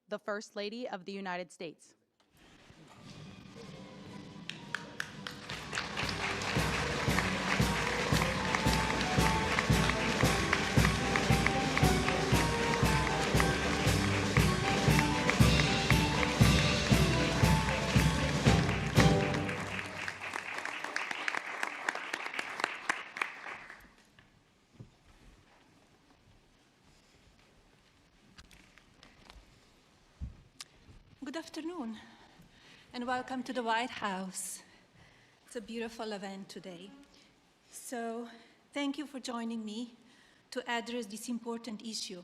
the First Lady of the United States. Good afternoon, and welcome to the White House. It's a beautiful event today. So thank you for joining me to address this important issue.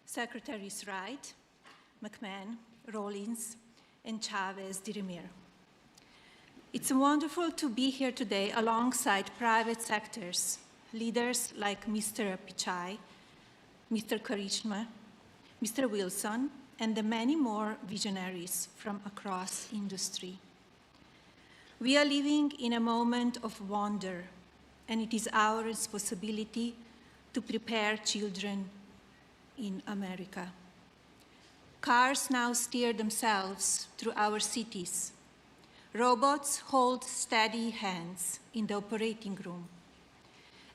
Secretaries Wright, McMahon, Rawlings, and Chavez-DeRemier. It's wonderful to be here today alongside private sectors, leaders like Mr. Pichai, Mr. Karishma, Mr. Wilson, and the many more visionaries from across industry. We are living in a moment of wonder, and it is our responsibility to prepare children in America. Cars now steer themselves through our cities. Robots hold steady hands in the operating room.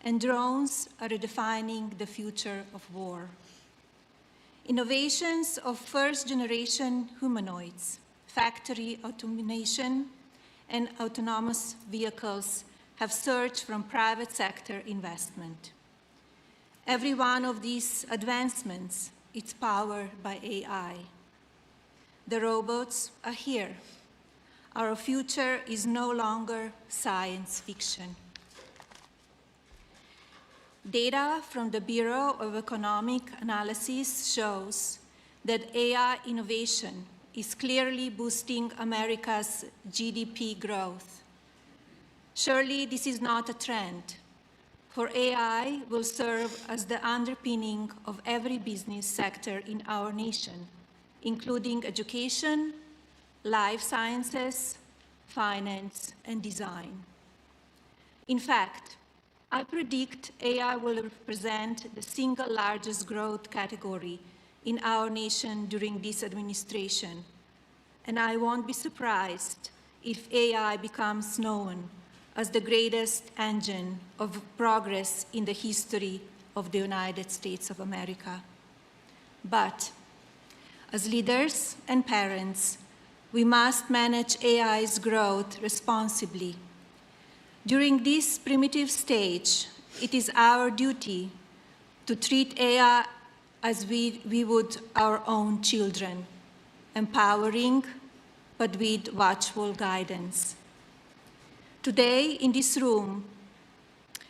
And drones are redefining the future of war. Innovations of first-generation humanoids, factory automation, and autonomous vehicles have surged from private sector investment. Every one of these advancements is powered by AI. The robots are here. Our future is no longer science fiction. Data from the Bureau of Economic Analysis shows that AI innovation is clearly boosting America's GDP growth. Surely this is not a trend, for AI will serve as the underpinning of every business sector in our nation, including education, life sciences, finance, and design. In fact, I predict AI will represent the single largest growth category in our nation during this administration, and I won't be surprised if AI becomes known as the greatest engine of progress in the history of the United States of America. But as leaders and parents, we must manage AI's growth responsibly. During this primitive stage, it is our duty to treat AI as we would our own children, empowering but with watchful guidance. Today, in this room,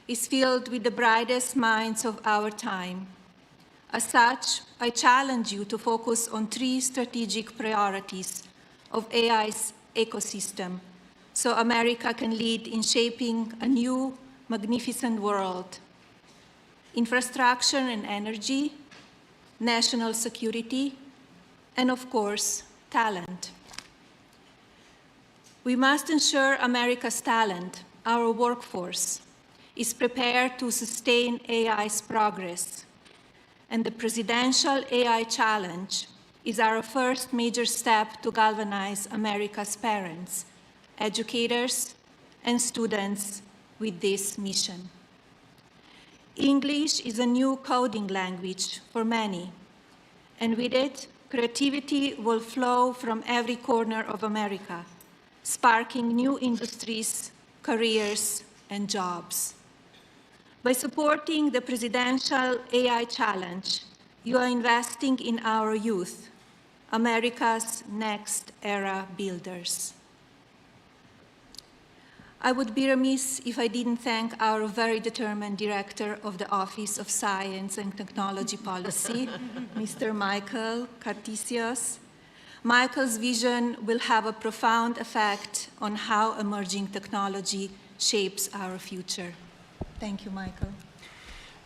is filled with the brightest minds of our time. As such, I challenge you to focus on 3 strategic priorities of AI's ecosystem, so America can lead in shaping a new, magnificent world. Infrastructure and energy, national security, and of course, talent. We must ensure America's talent, our workforce, is prepared to sustain AI's progress. And the Presidential AI Challenge is our first major step to galvanize America's parents, educators, and students with this mission. English is a new coding language for many, and with it, creativity will flow from every corner of America, sparking new industries, careers, and jobs. By supporting the Presidential AI Challenge, you are investing in our youth, America's next era builders. I would be remiss if I didn't thank our very determined Director of the Office of Science and Technology Policy, Mr. Michael Cartesius. Michael's vision will have a profound effect on how emerging technology shapes our future. Thank you, Michael.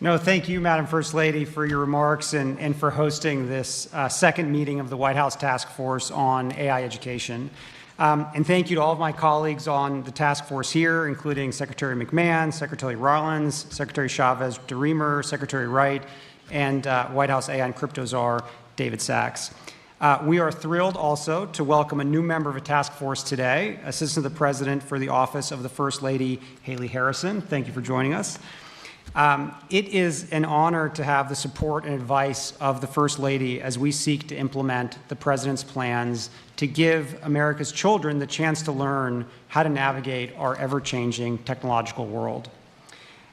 No, thank you, Madam First Lady, for your remarks and for hosting this second meeting of the White House Task Force on AI Education. And thank you to all of my colleagues on the task force here, including Secretary McMahon, Secretary Rollins, Secretary Chavez-DeRemier, Secretary Wright, and White House AI and Crypto Czar David Sachs. We are thrilled also to welcome a new member of a task force today, Assistant to the President for the Office of the First Lady, Haley Harrison. Thank you for joining us. It is an honor to have the support and advice of the First Lady as we seek to implement the President's plans to give America's children the chance to learn how to navigate our ever-changing technological world.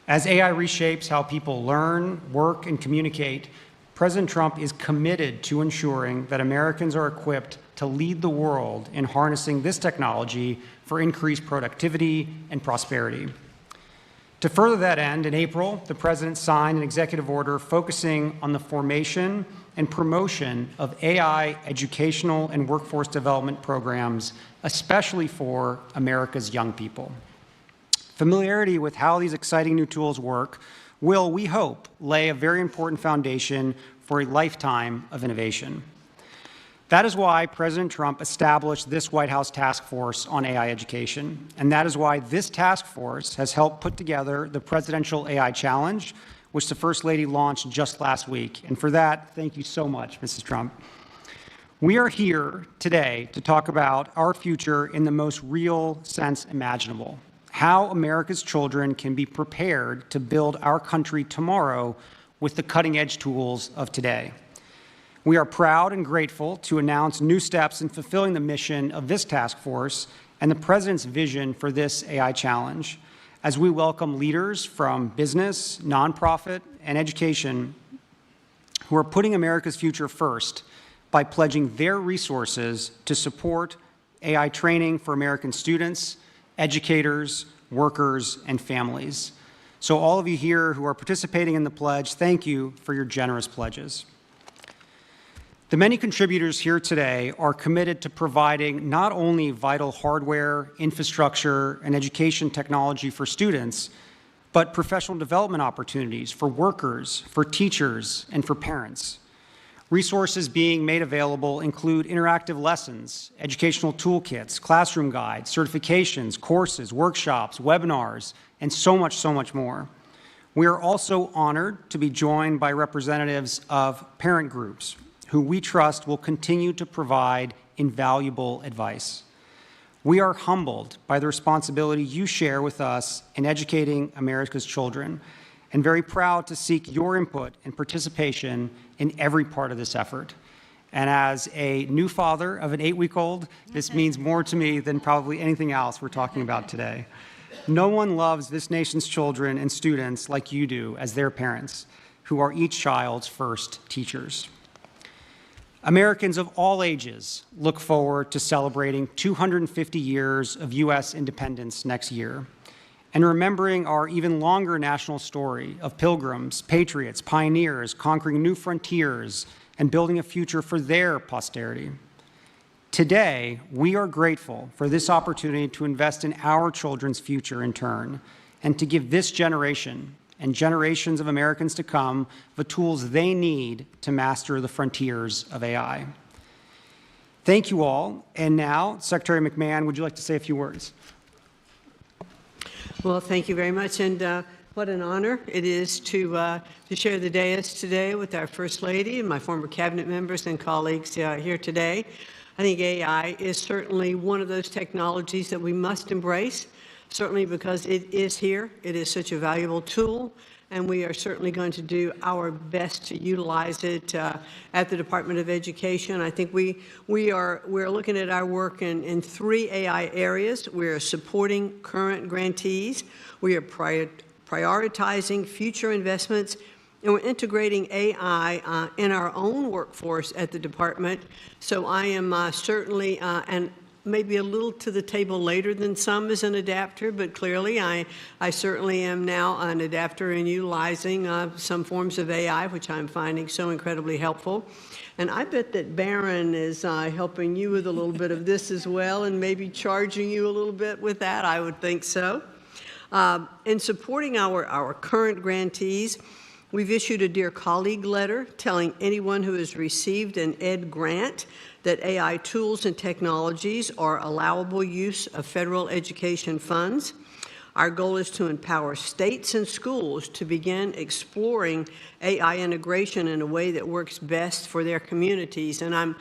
As AI reshapes how people learn, work, and communicate, President Trump is committed to ensuring that Americans are equipped to lead the world in harnessing this technology for increased productivity and prosperity. To further that end, in April, the President signed an executive order focusing on the formation and promotion of AI educational and workforce development programs, especially for America's young people. Familiarity with how these exciting new tools work will, we hope, lay a very important foundation for a lifetime of innovation. That is why President Trump established this White House task force on AI education, and that is why this task force has helped put together the Presidential AI Challenge, which the First Lady launched just last week. And for that, thank you so much, Mrs. Trump. We are here today to talk about our future in the most real sense imaginable, how America's children can be prepared to build our country tomorrow with the cutting-edge tools of today. We are proud and grateful to announce new steps in fulfilling the mission of this task force and the President's vision for this AI challenge, as we welcome leaders from business, nonprofit, and education who are putting America's future first by pledging their resources to support AI training for American students, educators, workers, and families. So all of you here who are participating in the pledge, thank you for your generous pledges. The many contributors here today are committed to providing not only vital hardware, infrastructure, and education technology for students, but professional development opportunities for workers, for teachers, and for parents. Resources being made available include interactive lessons, educational toolkits, classroom guides, certifications, courses, workshops, webinars, and so much more. We are also honored to be joined by representatives of parent groups, who we trust will continue to provide invaluable advice. We are humbled by the responsibility you share with us in educating America's children, and very proud to seek your input and participation in every part of this effort. And as a new father of an 8-week-old, this means more to me than probably anything else we're talking about today. No one loves this nation's children and students like you do as their parents, who are each child's first teachers. Americans of all ages look forward to celebrating 250 years of U.S. independence next year and remembering our even longer national story of pilgrims, patriots, pioneers conquering new frontiers and building a future for their posterity. Today, we are grateful for this opportunity to invest in our children's future in turn and to give this generation and generations of Americans to come the tools they need to master the frontiers of AI. Thank you all. And now, Secretary McMahon, would you like to say a few words? Well, thank you very much. And what an honor it is to share the dais today with our First Lady and my former cabinet members and colleagues here today. I think AI is certainly one of those technologies that we must embrace. Certainly because it is here. It is such a valuable tool, and we are certainly going to do our best to utilize it at the Department of Education. I think we're looking at our work in 3 AI areas. We are supporting current grantees. We are prioritizing future investments, and we're integrating AI in our own workforce at the department. So I am certainly and maybe a little to the table later than some as an adapter, but clearly I certainly am now an adapter in utilizing some forms of AI, which I'm finding so incredibly helpful. And I bet that Barron is helping you with a little bit of this as well, and maybe charging you a little bit with that. I would think so. In supporting our current grantees, we've issued a Dear Colleague letter telling anyone who has received an ED grant that AI tools and technologies are allowable use of federal education funds. Our goal is to empower states and schools to begin exploring AI integration in a way that works best for their communities. And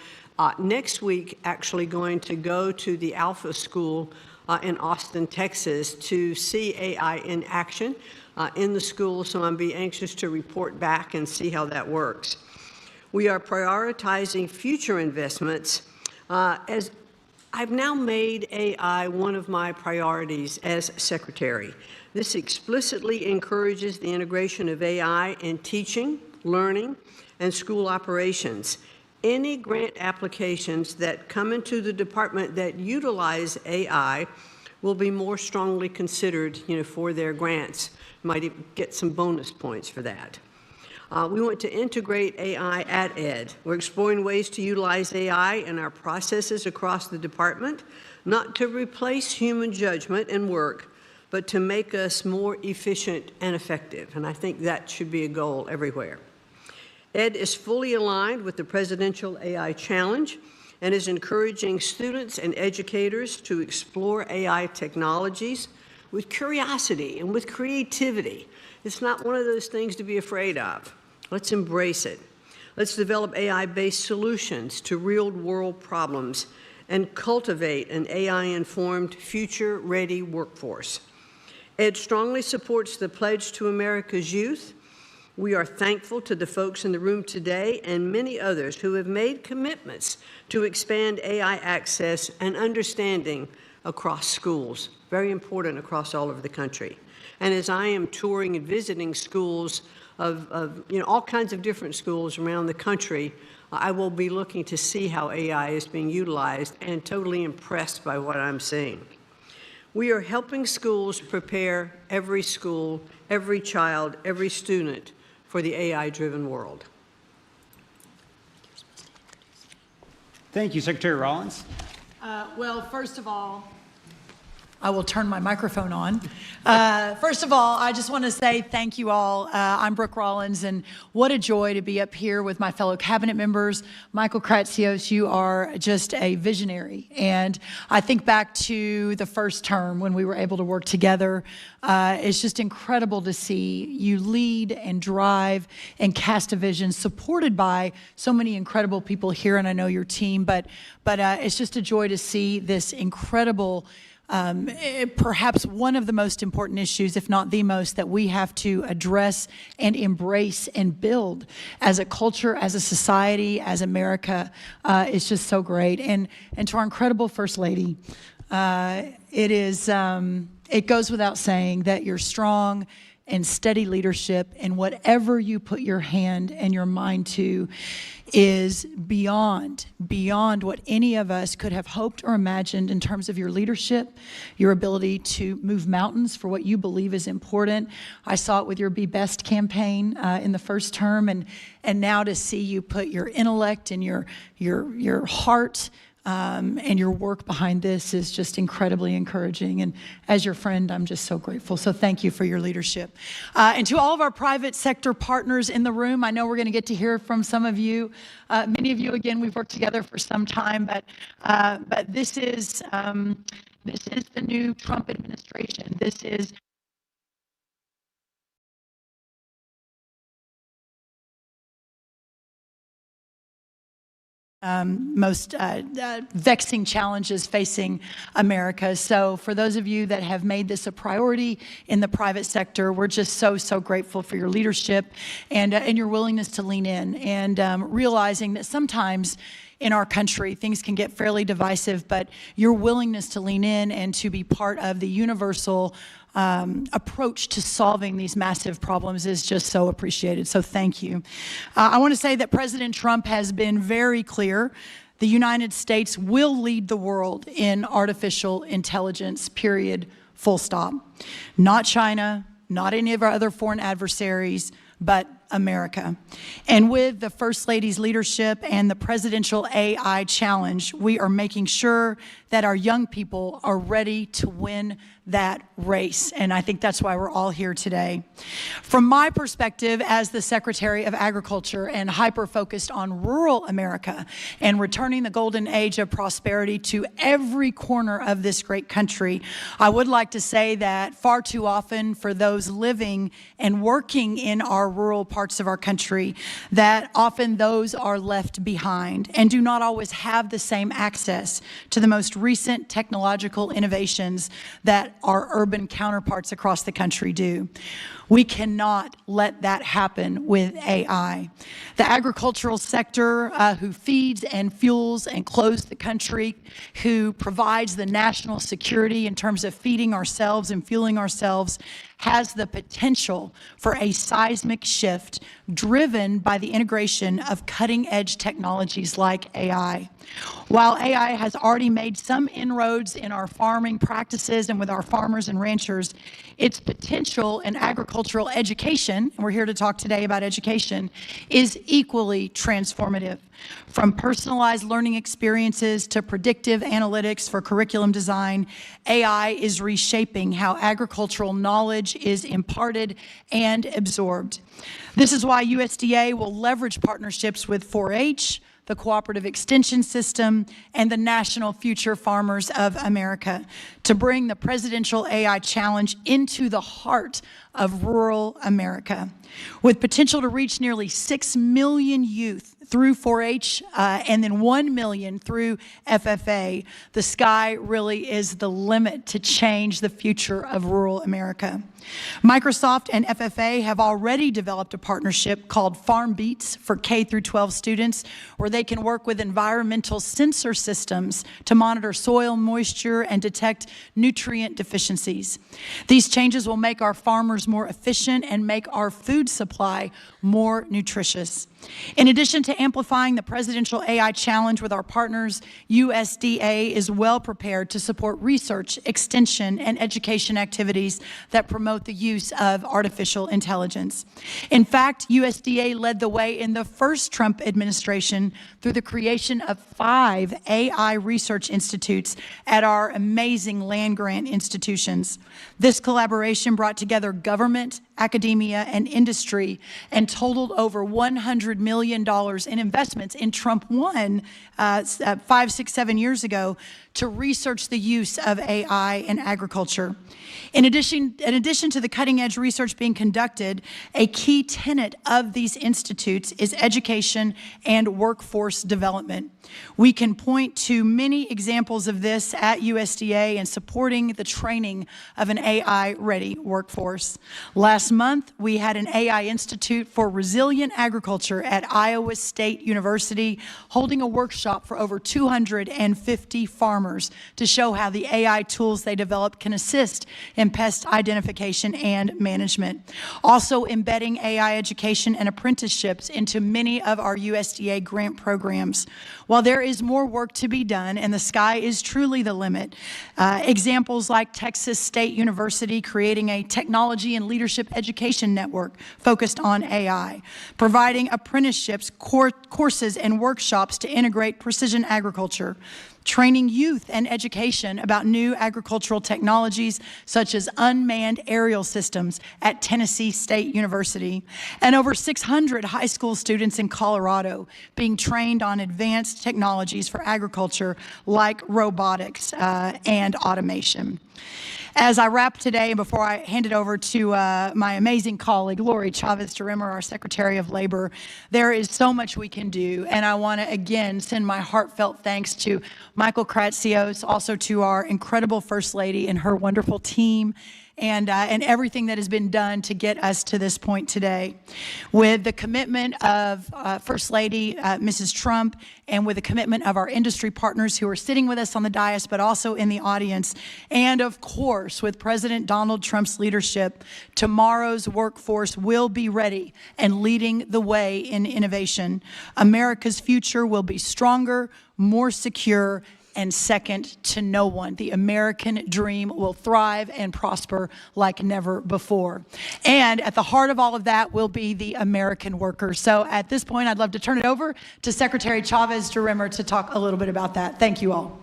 Next week, actually going to go to the Alpha School in Austin, Texas, to see AI in action in the school, so I'm be anxious to report back and see how that works. We are prioritizing future investments as I've now made AI one of my priorities as secretary. This explicitly encourages the integration of AI in teaching, learning, and school operations. Any grant applications that come into the department that utilize AI will be more strongly considered, for their grants. Might even get some bonus points for that. We want to integrate AI at Ed. We're exploring ways to utilize AI in our processes across the department, not to replace human judgment and work, but to make us more efficient and effective. And I think that should be a goal everywhere. Ed is fully aligned with the Presidential AI Challenge and is encouraging students and educators to explore AI technologies with curiosity and with creativity. It's not one of those things to be afraid of. Let's embrace it. Let's develop AI-based solutions to real-world problems and cultivate an AI-informed, future-ready workforce. Ed strongly supports the Pledge to America's Youth. We are thankful to the folks in the room today and many others who have made commitments to expand AI access and understanding across schools, very important across all over the country. And as I am touring and visiting schools of all kinds of different schools around the country, I will be looking to see how AI is being utilized and totally impressed by what I'm seeing. We are helping schools prepare every school, every child, every student for the AI-driven world. Thank you, Secretary Rollins. Well, first of all, I will turn my microphone on. First of all, I just want to say thank you all. I'm Brooke Rollins, and what a joy to be up here with my fellow cabinet members. Michael Kratsios, you are just a visionary. And I think back to the first term when we were able to work together. It's just incredible to see you lead and drive and cast a vision supported by so many incredible people here, and I know your team, but it's just a joy to see this incredible perhaps one of the most important issues, if not the most, that we have to address and embrace and build as a culture, as a society, as America. It's just so great. And to our incredible First Lady, it goes without saying that you're strong and steady leadership, and whatever you put your hand and your mind to is beyond what any of us could have hoped or imagined in terms of your leadership, your ability to move mountains for what you believe is important. I saw it with your Be Best campaign in the first term, and now to see you put your intellect and your heart and your work behind this is just incredibly encouraging. And as your friend, I'm just so grateful. So thank you for your leadership. And to all of our private sector partners in the room, I know we're going to get to hear from some of you. Many of you, again, we've worked together for some time, but this is the new Trump administration. This is most vexing challenges facing America. So for those of you that have made this a priority in the private sector, we're just so grateful for your leadership and your willingness to lean in and realizing that sometimes in our country, things can get fairly divisive, but your willingness to lean in and to be part of the universal approach to solving these massive problems is just so appreciated. So thank you. I want to say that President Trump has been very clear. The United States will lead the world in artificial intelligence, period, full stop. Not China, not any of our other foreign adversaries, but America. And with the First Lady's leadership and the Presidential AI Challenge, we are making sure that our young people are ready to win that race. And I think that's why we're all here today. From my perspective as the Secretary of Agriculture and hyper-focused on rural America and returning the golden age of prosperity to every corner of this great country, I would like to say that far too often for those living and working in our rural parts of our country, that often those are left behind and do not always have the same access to the most recent technological innovations that our urban counterparts across the country do. We cannot let that happen with AI. The agricultural sector, who feeds and fuels and clothes the country, who provides the national security in terms of feeding ourselves and fueling ourselves, has the potential for a seismic shift driven by the integration of cutting-edge technologies like AI. While AI has already made some inroads in our farming practices and with our farmers and ranchers, its potential in agricultural education, and we're here to talk today about education, is equally transformative. From personalized learning experiences to predictive analytics for curriculum design, AI is reshaping how agricultural knowledge is imparted and absorbed. This is why USDA will leverage partnerships with 4-H, the Cooperative Extension System, and the National Future Farmers of America to bring the Presidential AI Challenge into the heart of rural America. With potential to reach nearly 6 million youth through 4-H and then 1 million through FFA, the sky really is the limit to change the future of rural America. Microsoft and FFA have already developed a partnership called Farm Beats for K through 12 students, where they can work with environmental sensor systems to monitor soil moisture and detect nutrient deficiencies. These changes will make our farmers more efficient and make our food supply more nutritious. In addition to amplifying the Presidential AI Challenge with our partners, USDA is well prepared to support research, extension, and education activities that promote the use of artificial intelligence. In fact, USDA led the way in the first Trump administration through the creation of 5 AI research institutes at our amazing land-grant institutions. This collaboration brought together government, academia, and industry and totaled over $100 million in investments in Trump 1 5, 6, 7 years ago to research the use of AI in agriculture. In addition to the cutting-edge research being conducted, a key tenet of these institutes is education and workforce development. We can point to many examples of this at USDA in supporting the training of an AI-ready workforce. Last month, we had an AI Institute for Resilient Agriculture at Iowa State University holding a workshop for over 250 farmers to show how the AI tools they develop can assist in pest identification and management. Also embedding AI education and apprenticeships into many of our USDA grant programs. While there is more work to be done and the sky is truly the limit, examples like Texas State University creating a technology and leadership education network focused on AI, providing apprenticeships, courses, and workshops to integrate precision agriculture, training youth and education about new agricultural technologies such as unmanned aerial systems at Tennessee State University, and over 600 high school students in Colorado being trained on advanced technologies for agriculture like robotics and automation. As I wrap today, and before I hand it over to my amazing colleague, Lori Chavez de Rimmer, our Secretary of Labor, there is so much we can do. And I want to, again, send my heartfelt thanks to Michael Kratsios, also to our incredible First Lady and her wonderful team, and everything that has been done to get us to this point today. With the commitment of First Lady, Mrs. Trump, and with the commitment of our industry partners who are sitting with us on the dais, but also in the audience, and of course, with President Donald Trump's leadership, tomorrow's workforce will be ready and leading the way in innovation. America's future will be stronger, more secure, and second to no one. The American dream will thrive and prosper like never before. And at the heart of all of that will be the American worker. So at this point, I'd love to turn it over to Secretary Chavez de Rimmer to talk a little bit about that. Thank you all.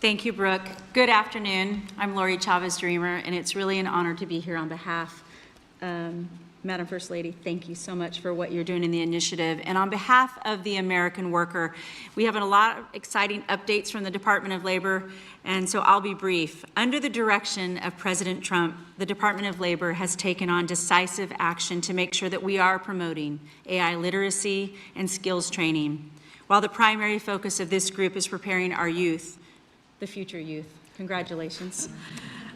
Thank you, Brooke. Good afternoon. I'm Lori Chavez-Dreamer, and it's really an honor to be here on behalf. Madam First Lady, thank you so much for what you're doing in the initiative. And on behalf of the American worker, we have a lot of exciting updates from the Department of Labor, and so I'll be brief. Under the direction of President Trump, the Department of Labor has taken on decisive action to make sure that we are promoting AI literacy and skills training, while the primary focus of this group is preparing our youth, the future youth. Congratulations.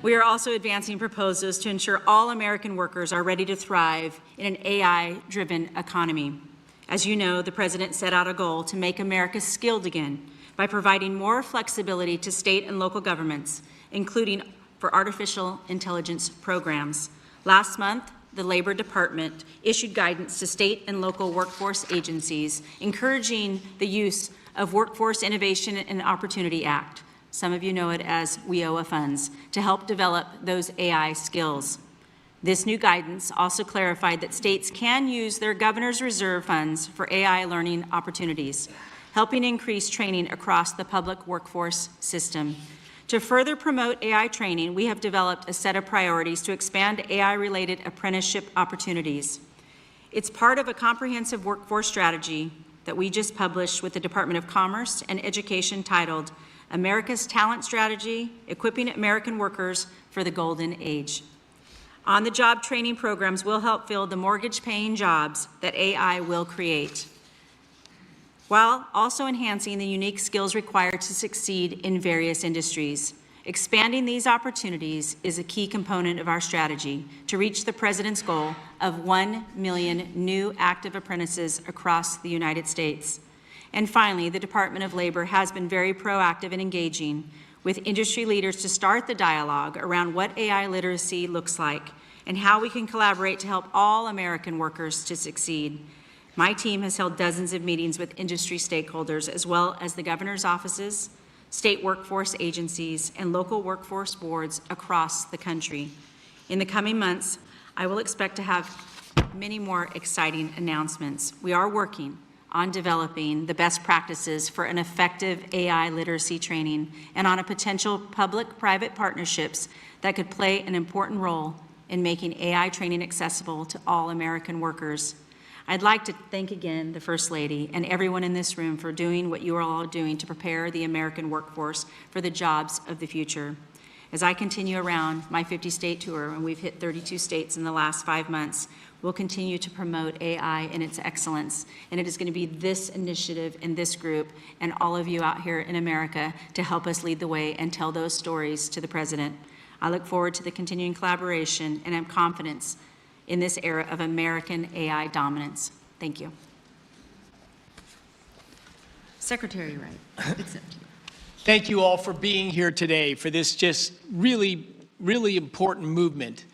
We are also advancing proposals to ensure all American workers are ready to thrive in an AI-driven economy. As you know, the President set out a goal to make America skilled again by providing more flexibility to state and local governments, including for artificial intelligence programs. Last month, the Labor Department issued guidance to state and local workforce agencies, encouraging the use of Workforce Innovation and Opportunity Act. Some of you know it as WIOA funds, to help develop those AI skills. This new guidance also clarified that states can use their governor's reserve funds for AI learning opportunities, helping increase training across the public workforce system. To further promote AI training, we have developed a set of priorities to expand AI-related apprenticeship opportunities. It's part of a comprehensive workforce strategy that we just published with the Department of Commerce and Education titled America's Talent Strategy, Equipping American Workers for the Golden Age. On-the-job training programs will help fill the mortgage-paying jobs that AI will create, while also enhancing the unique skills required to succeed in various industries. Expanding these opportunities is a key component of our strategy to reach the President's goal of 1 million new active apprentices across the United States. And finally, the Department of Labor has been very proactive in engaging with industry leaders to start the dialogue around what AI literacy looks like and how we can collaborate to help all American workers to succeed. My team has held dozens of meetings with industry stakeholders, as well as the governor's offices, state workforce agencies, and local workforce boards across the country. In the coming months, I will expect to have many more exciting announcements. We are working on developing the best practices for an effective AI literacy training and on a potential public-private partnerships that could play an important role in making AI training accessible to all American workers. I'd like to thank again the First Lady and everyone in this room for doing what you are all doing to prepare the American workforce for the jobs of the future. As I continue around my 50-state tour, and we've hit 32 states in the last 5 months, we'll continue to promote AI and its excellence. And it is going to be this initiative and this group and all of you out here in America to help us lead the way and tell those stories to the President. I look forward to the continuing collaboration and have confidence in this era of American AI dominance. Thank you. Secretary Wright, it's up to you. Thank you all for being here today for this just really important movement.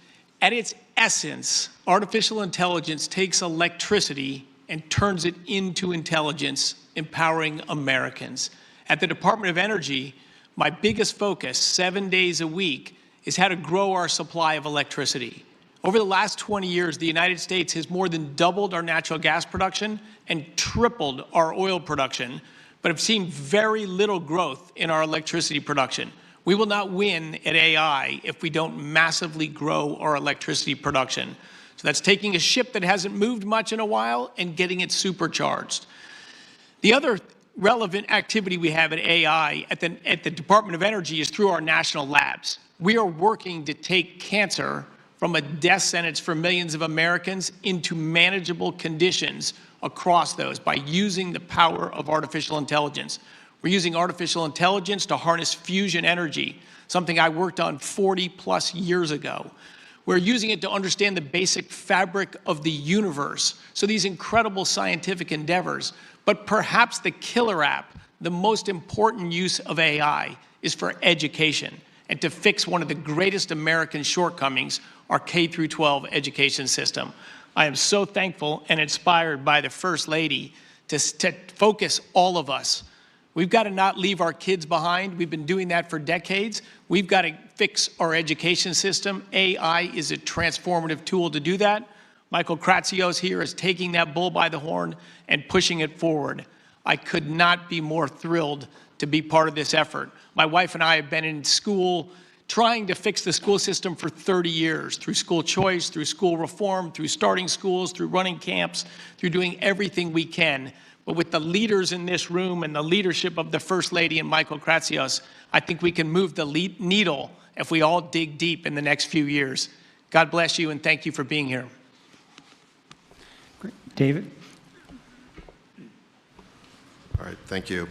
At its essence, artificial intelligence takes electricity and turns it into intelligence, empowering Americans. At the Department of Energy, my biggest focus, 7 days a week, is how to grow our supply of electricity. Over the last 20 years, the United States has more than doubled our natural gas production and tripled our oil production, but have seen very little growth in our electricity production. We will not win at AI if we don't massively grow our electricity production. So that's taking a ship that hasn't moved much in a while and getting it supercharged. The other relevant activity we have at AI at the Department of Energy is through our national labs. We are working to take cancer from a death sentence for millions of Americans into manageable conditions across those by using the power of artificial intelligence. We're using artificial intelligence to harness fusion energy, something I worked on 40+ years ago. We're using it to understand the basic fabric of the universe. So these incredible scientific endeavors, but perhaps the killer app, the most important use of AI is for education and to fix one of the greatest American shortcomings, our K-12 education system. I am so thankful and inspired by the First Lady to focus all of us. We've got to not leave our kids behind. We've been doing that for decades. We've got to fix our education system. AI is a transformative tool to do that. Michael Kratsios here is taking that bull by the horn and pushing it forward. I could not be more thrilled to be part of this effort. My wife and I have been in school trying to fix the school system for 30 years, through school choice, through school reform, through starting schools, through running camps, through doing everything we can. But with the leaders in this room and the leadership of the First Lady and Michael Kratsios, I think we can move the needle if we all dig deep in the next few years. God bless you, and thank you for being here. Great. David? All right, thank you.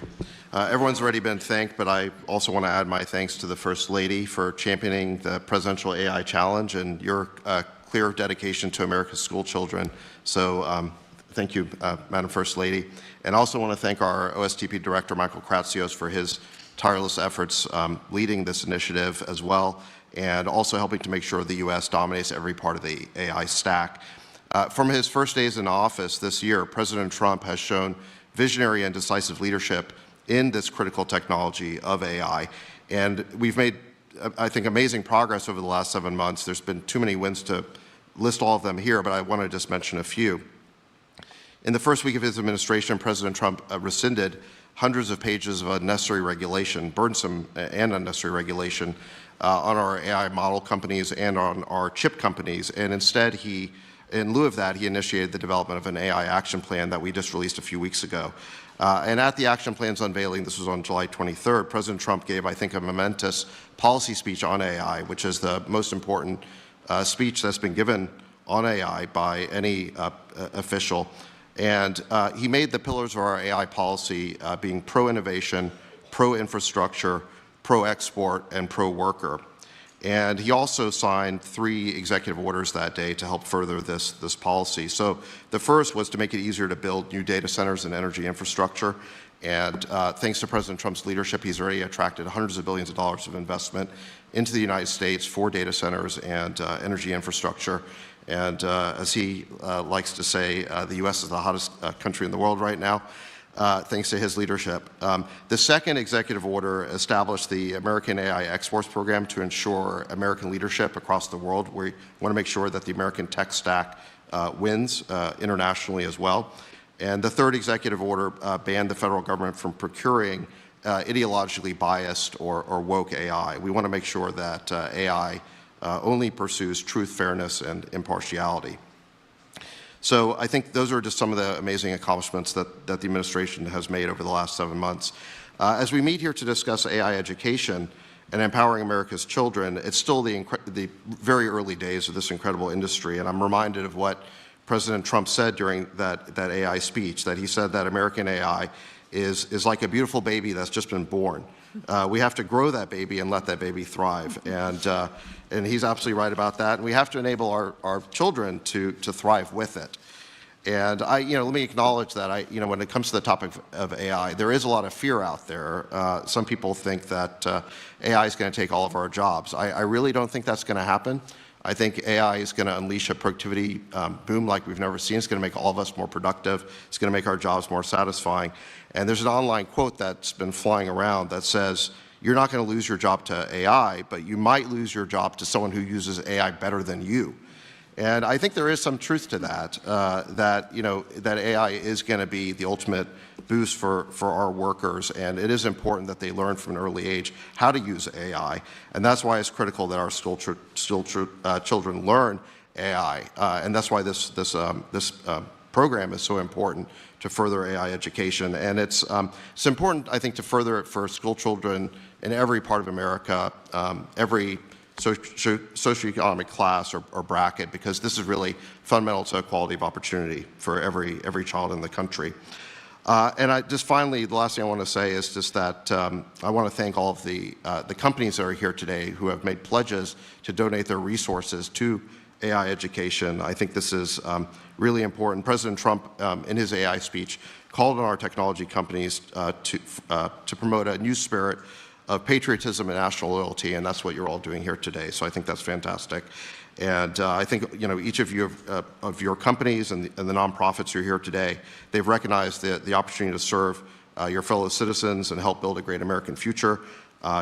Everyone's already been thanked, but I also want to add my thanks to the First Lady for championing the Presidential AI Challenge and your clear dedication to America's school children. So thank you, Madam First Lady. And I also want to thank our OSTP Director, Michael Kratsios, for his tireless efforts leading this initiative as well, and also helping to make sure the U.S. dominates every part of the AI stack. From his first days in office this year, President Trump has shown visionary and decisive leadership in this critical technology of AI. And we've made, I think, amazing progress over the last 7 months. There's been too many wins to list all of them here, but I want to just mention a few. In the first week of his administration, President Trump rescinded hundreds of pages of unnecessary regulation, burdensome and unnecessary regulation, on our AI model companies and on our chip companies. And instead, in lieu of that, he initiated the development of an AI action plan that we just released a few weeks ago. And at the action plan's unveiling, this was on July 23rd, President Trump gave, I think, a momentous policy speech on AI, which is the most important speech that's been given on AI by any official. And he made the pillars of our AI policy being pro-innovation, pro-infrastructure, pro-export, and pro-worker. And he also signed 3 executive orders that day to help further this policy. So the first was to make it easier to build new data centers and energy infrastructure. And thanks to President Trump's leadership, he's already attracted hundreds of billions of dollars of investment into the United States for data centers and energy infrastructure. And as he likes to say, the U.S. is the hottest country in the world right now, thanks to his leadership. The second executive order established the American AI Exports Program to ensure American leadership across the world. We want to make sure that the American tech stack wins internationally as well. And the third executive order banned the federal government from procuring ideologically biased or woke AI. We want to make sure that AI only pursues truth, fairness, and impartiality. So I think those are just some of the amazing accomplishments that the administration has made over the last 7 months. As we meet here to discuss AI education and empowering America's children, it's still the very early days of this incredible industry, and I'm reminded of what President Trump said during that AI speech, that he said that American AI is like a beautiful baby that's just been born. We have to grow that baby and let that baby thrive. And he's absolutely right about that. And we have to enable our children to thrive with it. And let me acknowledge that when it comes to the topic of AI, there is a lot of fear out there. Some people think that AI is going to take all of our jobs. I really don't think that's going to happen. I think AI is going to unleash a productivity boom like we've never seen. It's going to make all of us more productive. It's going to make our jobs more satisfying. And there's an online quote that's been flying around that says, you're not going to lose your job to AI, but you might lose your job to someone who uses AI better than you. And I think there is some truth to that, that AI is going to be the ultimate boost for our workers, and it is important that they learn from an early age how to use AI, and that's why it's critical that our school children learn AI, and that's why this program is so important to further AI education. And it's important, I think, to further it for school children in every part of America, every socioeconomic class or bracket, because this is really fundamental to equality of opportunity for every child in the country. And finally, the last thing I want to say is just that I want to thank all of the companies that are here today who have made pledges to donate their resources to AI education. I think this is really important. President Trump, in his AI speech, called on our technology companies to promote a new spirit of patriotism and national loyalty, and that's what you're all doing here today. So I think that's fantastic. And I think each of you of your companies and the nonprofits who are here today, they've recognized the opportunity to serve your fellow citizens and help build a great American future.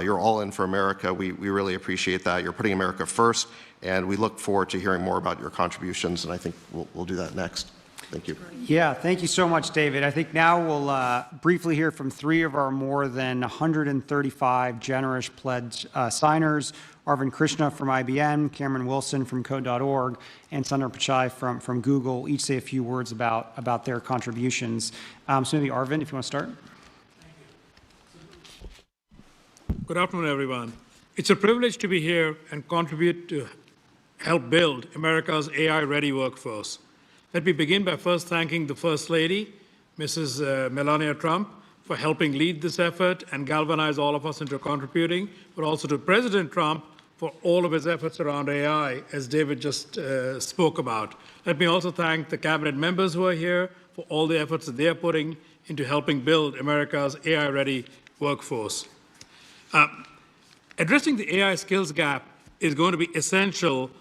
You're all in for America. We really appreciate that. You're putting America first, and we look forward to hearing more about your contributions, and I think we'll do that next. Thank you. Yeah, thank you so much, David. I think now we'll briefly hear from three of our more than 135 generous pledge signers: Arvind Krishna from IBM, Cameron Wilson from Code.org, and Sundar Pichai from Google. Each say a few words about their contributions. So maybe Arvind, if you want to start. Good afternoon, everyone. It's a privilege to be here and contribute to help build America's AI-ready workforce. Let me begin by first thanking the First Lady, Mrs. Melania Trump, for helping lead this effort and galvanize all of us into contributing, but also to President Trump for all of his efforts around AI, as David just spoke about. Let me also thank the cabinet members who are here for all the efforts that they are putting into helping build America's AI-ready workforce. Addressing the AI skills gap is going to be essential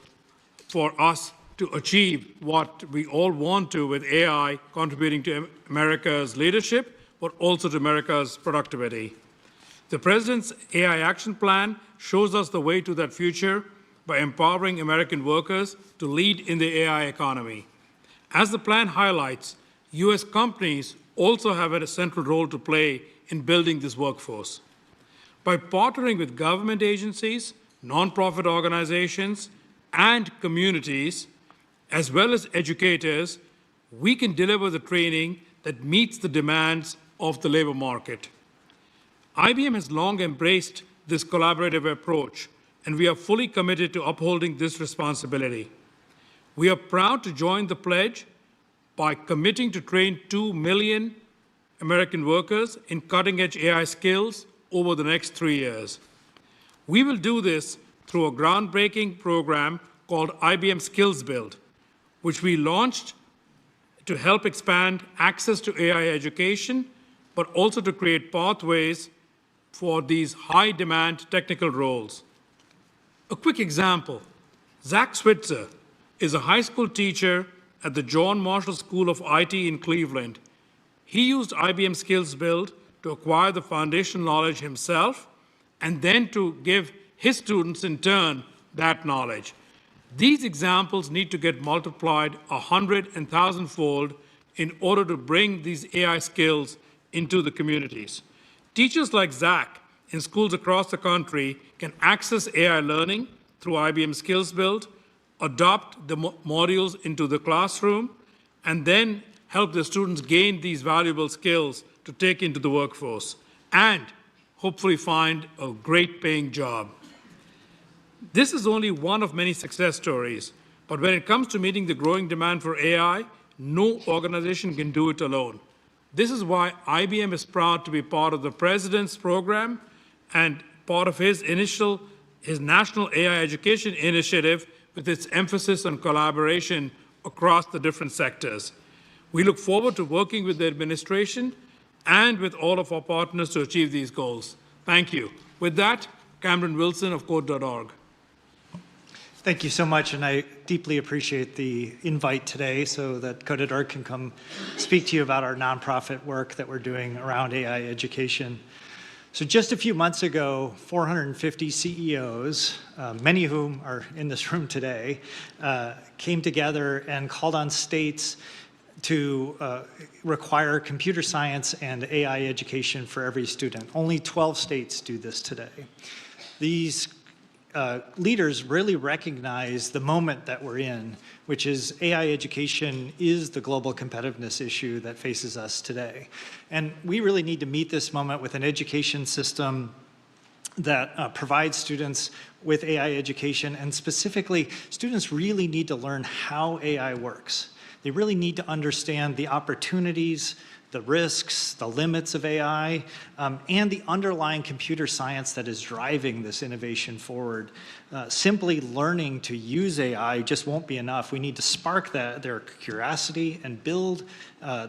for us to achieve what we all want to with AI contributing to America's leadership, but also to America's productivity. The President's AI Action Plan shows us the way to that future by empowering American workers to lead in the AI economy. As the plan highlights, U.S. companies also have a central role to play in building this workforce. By partnering with government agencies, nonprofit organizations, and communities, as well as educators, we can deliver the training that meets the demands of the labor market. IBM has long embraced this collaborative approach, and we are fully committed to upholding this responsibility. We are proud to join the pledge by committing to train 2 million American workers in cutting-edge AI skills over the next 3 years. We will do this through a groundbreaking program called IBM Skills Build, which we launched to help expand access to AI education, but also to create pathways for these high-demand technical roles. A quick example, Zach Switzer is a high school teacher at the John Marshall School of IT in Cleveland. He used IBM Skills Build to acquire the foundational knowledge himself, and then to give his students in turn that knowledge. These examples need to get multiplied 100 and 1,000-fold in order to bring these AI skills into the communities. Teachers like Zach in schools across the country can access AI learning through IBM Skills Build, adopt the modules into the classroom, and then help the students gain these valuable skills to take into the workforce, and hopefully find a great paying job. This is only one of many success stories, but when it comes to meeting the growing demand for AI, no organization can do it alone. This is why IBM is proud to be part of the President's program and part of his National AI Education Initiative with its emphasis on collaboration across the different sectors. We look forward to working with the administration and with all of our partners to achieve these goals. Thank you. With that, Cameron Wilson of Code.org. Thank you so much, and I deeply appreciate the invite today so that Code.org can come speak to you about our nonprofit work that we're doing around AI education. So just a few months ago, 450 CEOs, many of whom are in this room today, came together and called on states to require computer science and AI education for every student. Only 12 states do this today. These leaders really recognize the moment that we're in, which is AI education is the global competitiveness issue that faces us today. And we really need to meet this moment with an education system that provides students with AI education, and specifically, students really need to learn how AI works. They really need to understand the opportunities, the risks, the limits of AI, and the underlying computer science that is driving this innovation forward. Simply learning to use AI just won't be enough. We need to spark their curiosity and build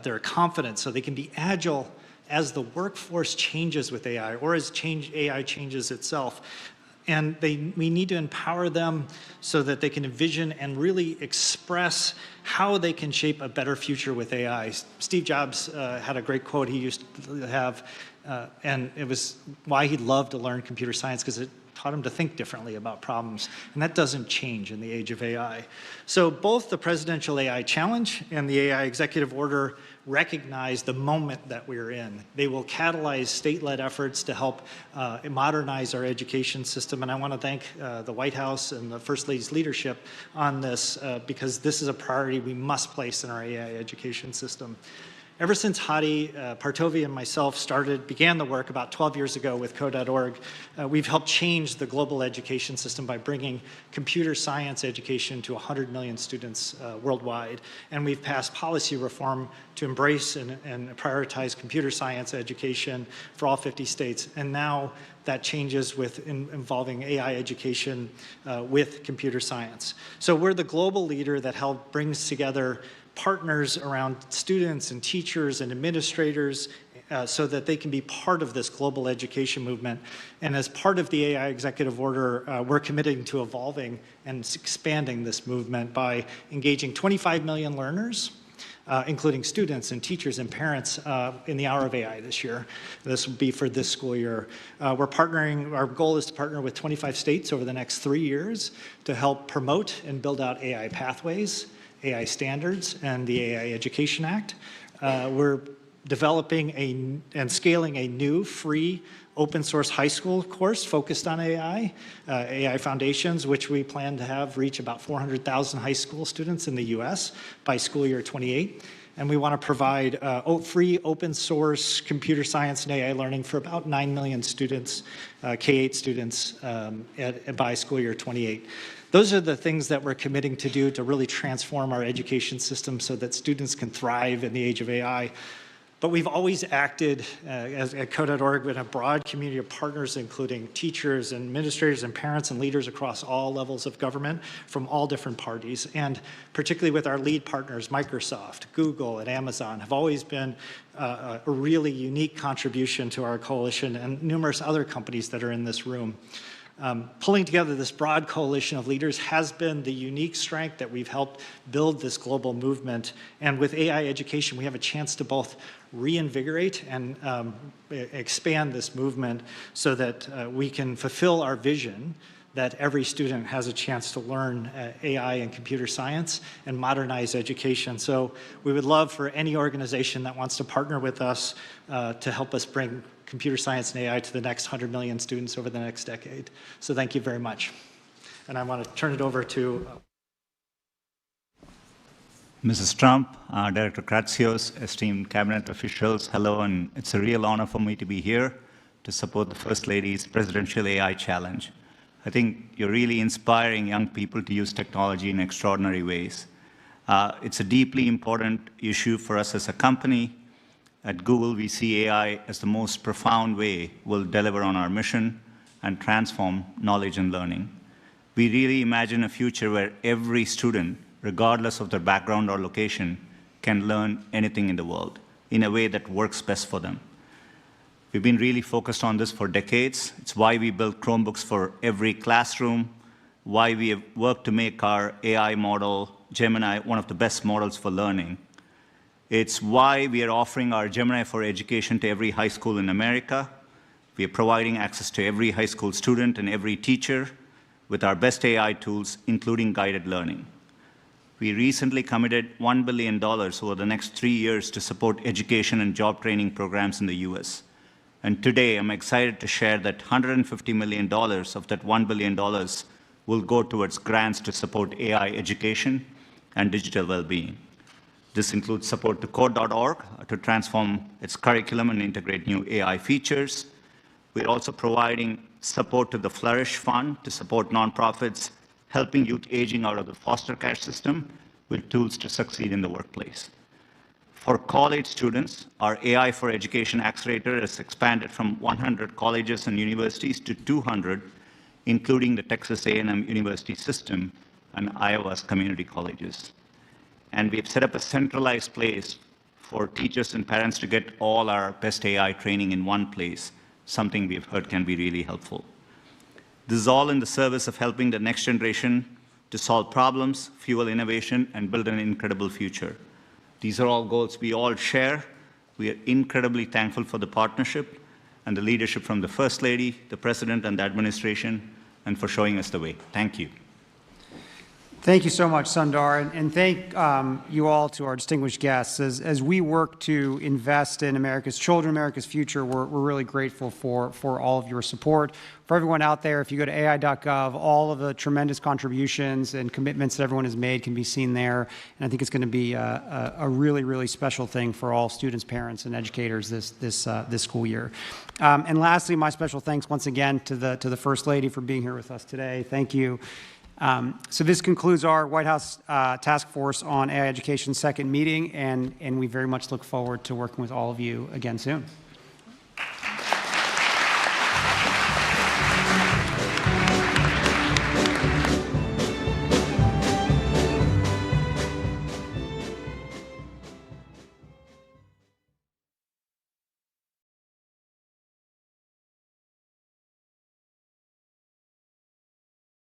their confidence so they can be agile as the workforce changes with AI, or as AI changes itself. And we need to empower them so that they can envision and really express how they can shape a better future with AI. Steve Jobs had a great quote he used to have, and it was why he loved to learn computer science, because it taught them to think differently about problems, and that doesn't change in the age of AI. So both the Presidential AI Challenge and the AI Executive Order recognize the moment that we're in. They will catalyze state-led efforts to help modernize our education system, and I want to thank the White House and the First Lady's leadership on this because this is a priority we must place in our AI education system. Ever since Hadi Partovi and myself began the work about 12 years ago with Code.org, we've helped change the global education system by bringing computer science education to 100 million students worldwide. And we've passed policy reform to embrace and prioritize computer science education for all 50 states. And now that changes with involving AI education with computer science. So we're the global leader that brings together partners around students and teachers and administrators so that they can be part of this global education movement. And as part of the AI Executive Order, we're committing to evolving and expanding this movement by engaging 25 million learners, including students and teachers and parents in the Hour of AI this year. This will be for this school year. We're partnering, our goal is to partner with 25 states over the next 3 years to help promote and build out AI pathways, AI standards, and the AI Education Act. We're developing and scaling a new free open source high school course focused on AI, AI Foundations, which we plan to have reach about 400,000 high school students in the US by school year 28. And we want to provide free open source computer science and AI learning for about 9 million students, K-8 students by school year 28. Those are the things that we're committing to do to really transform our education system so that students can thrive in the age of AI. But we've always acted at Code.org with a broad community of partners, including teachers, and administrators, and parents, and leaders across all levels of government from all different parties. And particularly with our lead partners, Microsoft, Google, and Amazon, have always been a really unique contribution to our coalition and numerous other companies that are in this room. Pulling together this broad coalition of leaders has been the unique strength that we've helped build this global movement. And with AI education, we have a chance to both reinvigorate and expand this movement so that we can fulfill our vision that every student has a chance to learn AI and computer science and modernize education. So we would love for any organization that wants to partner with us to help us bring computer science and AI to the next 100 million students over the next decade. So thank you very much. And I want to turn it over to Mrs. Trump, Director Kratsios, esteemed cabinet officials, hello, and it's a real honor for me to be here to support the First Lady's Presidential AI Challenge. I think you're really inspiring young people to use technology in extraordinary ways. It's a deeply important issue for us as a company. At Google, we see AI as the most profound way we'll deliver on our mission and transform knowledge and learning. We really imagine a future where every student, regardless of their background or location, can learn anything in the world in a way that works best for them. We've been really focused on this for decades. It's why we built Chromebooks for every classroom, why we have worked to make our AI model, Gemini, one of the best models for learning. It's why we are offering our Gemini for Education to every high school in America. We are providing access to every high school student and every teacher with our best AI tools, including guided learning. We recently committed $1 billion over the next 3 years to support education and job training programs in the US. And today, I'm excited to share that $150 million of that $1 billion will go towards grants to support AI education and digital well-being. This includes support to Code.org to transform its curriculum and integrate new AI features. We're also providing support to the Flourish Fund to support nonprofits, helping youth aging out of the foster care system with tools to succeed in the workplace. For college students, our AI for Education Accelerator has expanded from 100 colleges and universities to 200, including the Texas A&M University System and Iowa's community colleges. And we've set up a centralized place for teachers and parents to get all our best AI training in one place, something we've heard can be really helpful. This is all in the service of helping the next generation to solve problems, fuel innovation, and build an incredible future. These are all goals we all share. We are incredibly thankful for the partnership. and the leadership from the First Lady, the President, and the administration, and for showing us the way. Thank you. Thank you so much, Sundar, and thank you all to our distinguished guests. As we work to invest in America's children, America's future, we're really grateful for all of your support. For everyone out there, if you go to AI.gov, all of the tremendous contributions and commitments that everyone has made can be seen there, and I think it's going to be a really, really special thing for all students, parents, and educators this school year. And lastly, my special thanks once again to the First Lady for being here with us today. Thank you. So this concludes our White House Task Force on AI Education second meeting, and we very much look forward to working with all of you again soon.